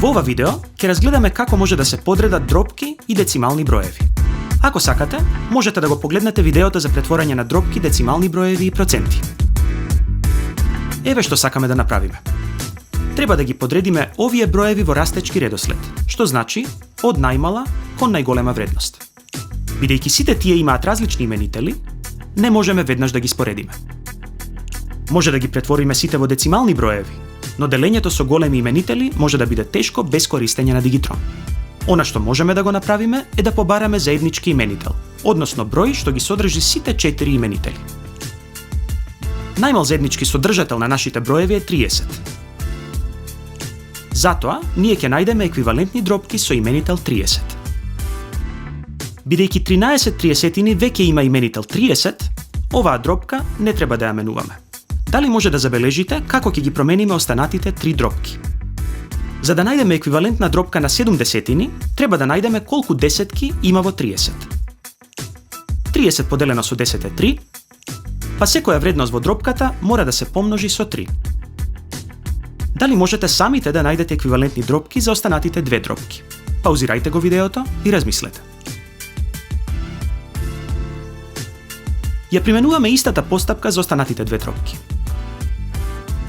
Во ова видео ќе разгледаме како може да се подредат дробки и децимални броеви. Ако сакате, можете да го погледнете видеото за претворање на дробки, децимални броеви и проценти. Еве што сакаме да направиме. Треба да ги подредиме овие броеви во растечки редослед, што значи од најмала кон најголема вредност. Бидејќи сите тие имаат различни именители, не можеме веднаш да ги споредиме. Може да ги претвориме сите во децимални броеви, но делењето со големи именители може да биде тешко без користење на дигитрон. Она што можеме да го направиме е да побараме заеднички именител, односно број што ги содржи сите 4 именители. Најмал заеднички содржател на нашите броеви е 30. Затоа, ние ќе најдеме еквивалентни дробки со именител 30. Бидејќи 13 30 веќе има именител 30, оваа дробка не треба да ја менуваме. Дали може да забележите како ќе ги промениме останатите 3 дробки? За да најдеме еквивалентна дробка на 7 десетини, треба да најдеме колку десетки има во 30. 30 поделено со 10 е 3, па секоја вредност во дробката мора да се помножи со 3. Дали можете самите да најдете еквивалентни дробки за останатите 2 дробки? Паузирајте го видеото и размислете. Ја применуваме истата постапка за останатите 2 дробки.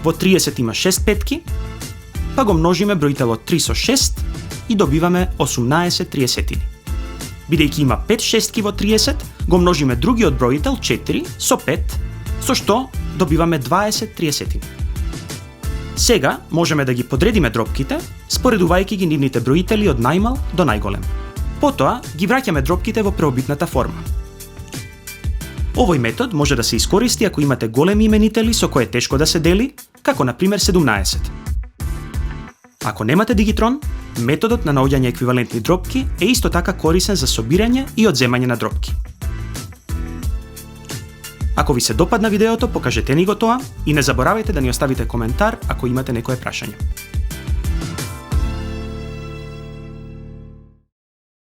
Во 30 има 6 петки, па го множиме бројителот 3 со 6 и добиваме 18 тридесетини. Бидејќи има 5 шестки во 30, го множиме другиот бројител 4 со 5, со што добиваме 20 тридесетини. Сега можеме да ги подредиме дробките, споредувајќи ги нивните броители од најмал до најголем. Потоа ги враќаме дробките во преобитната форма. Овој метод може да се искористи ако имате големи именители со кои е тешко да се дели, како на пример 17. Ако немате дигитрон, методот на наоѓање еквивалентни дробки е исто така корисен за собирање и одземање на дробки. Ако ви се допадна видеото, покажете ни го тоа и не заборавајте да ни оставите коментар ако имате некое прашање.